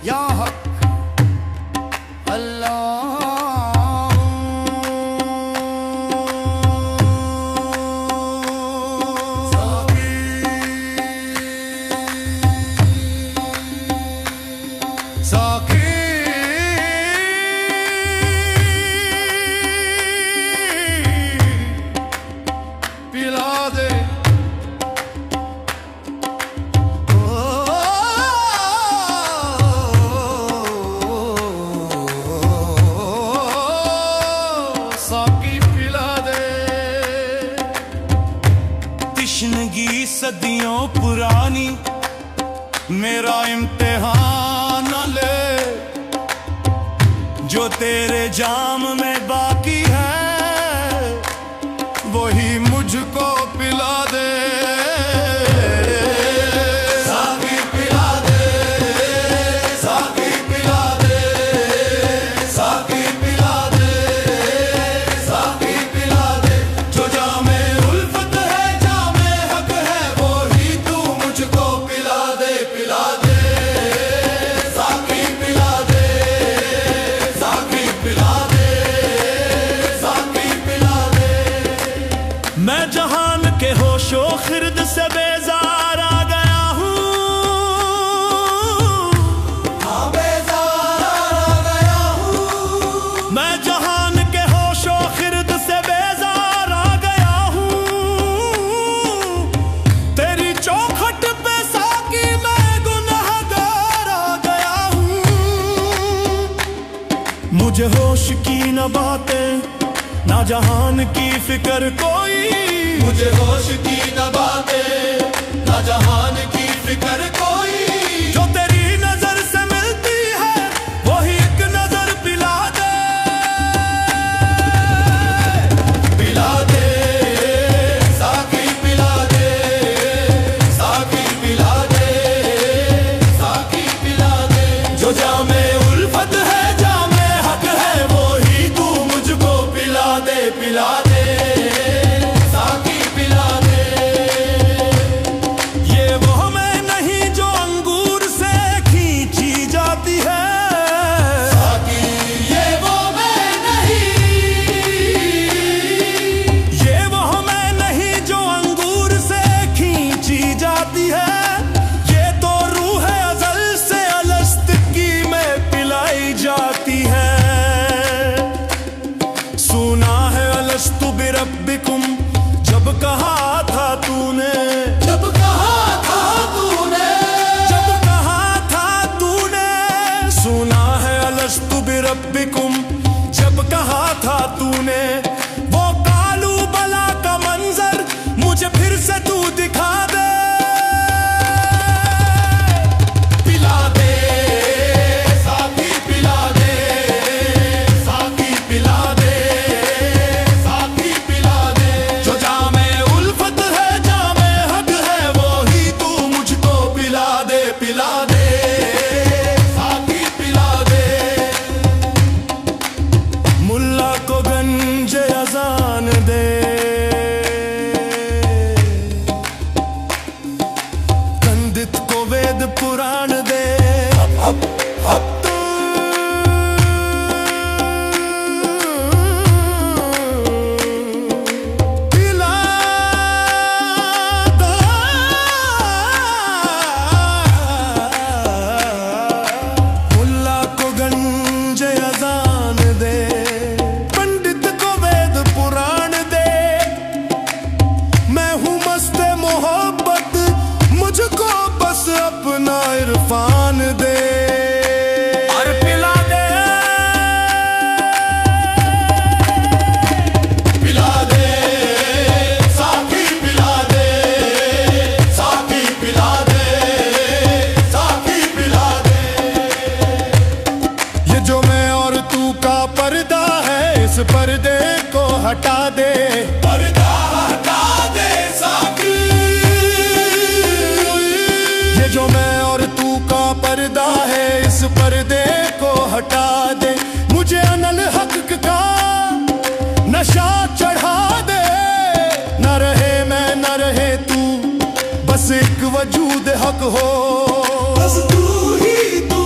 या हक अल्लाह। साकी पिला दे साकी पिला दे। तिश्नगी सदियों पुरानी मेरा इम्तिहान न ले, जो तेरे जाम में बाकी है वही मुझको पिला दे। साकी पिला दे, साकी पिला दे, साकी पिला दे, साकी पिला दे। जो जामे उल्फत है जामे हक है वही तू मुझको पिला दे, पिला दे। साकी पिला दे, साकी पिला दे, साकी पिला दे। मैं जहान के होशो खिर्द से बेजार आ गया हूँ, हाँ बेजार आ गया हूँ। मैं जहान के होशो खिर्द से बेजार आ गया हूँ। तेरी चौखट पे साकी मैं गुनहगार आ गया हूँ। मुझे होश की न बातें ना जहान की फिक्र कोई, मुझे होश की न बातें ना जहान की फिक्र कोई। जो तेरी नजर से मिलती है वही एक नजर पिला दे, पिला दे। साकी पिला दे, साकी पिला दे, साकी पिला दे। जो जामे उल्फत है जामे हक है वही तू मुझको पिला दे, पिला दे। साकी पिला दे। ये वो मैं नहीं जो अंगूर से खींची जाती है, साकी ये वो मैं नहीं। ये वो मैं नहीं जो अंगूर से खींची जाती है। ये तो रूह अज़ल से अलस्त की में पिलाई जाती है। सुना है अलस्तु बिरब्बिकुम जब कहा था तूने, जब कहा था तूने, जब कहा था तूने। सुना है अलस्तु बिरब्बिकुम जब कहा था तूने। वो कालू बला का मंजर मुझे फिर से तू दिखा दे, पिला दे। साकी पिला दे, साकी पिला दे, साकी पिला दे। जो जामे उल्फत है जामे हक है वही तू मुझको पिला दे, पिला दे। साकी पिला दे। मुल्ला को गंज अजान दे, पंडित को वेद पुराण दे। पिला दो। मुल्ला को गंज अजान दे, पंडित को वेद पुराण दे। मैं हूँ मस्त मोहब्बत मुझको बस अपना इरफान दे, और पिला दे, पिला दे। साकी पिला दे, साकी पिला दे, साकी पिला दे। ये जो मैं और तू का पर्दा है इस पर्दे को हटा दे, पर्दा हटा दे। साकी ये जो मैं और तू का पर्दा है इस पर्दे को हटा दे। मुझे अनल हक का नशा चढ़ा दे, न रहे मैं न रहे तू, बस एक वजूद हक हो, बस तू ही तू।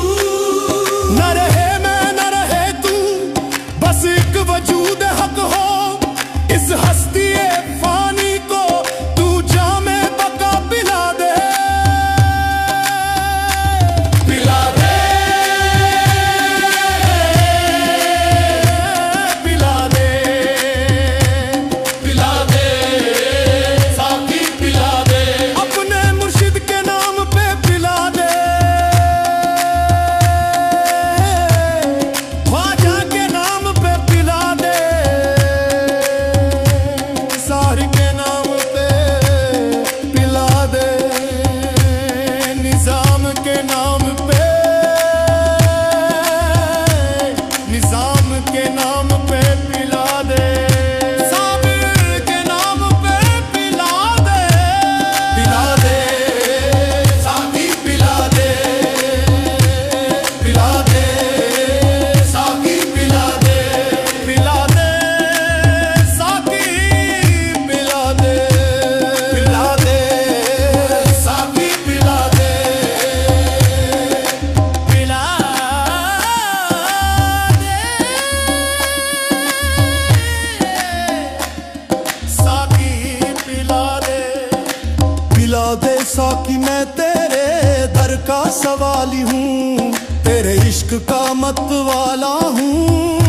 सवाली हूँ, तेरे इश्क का मत वाला हूँ।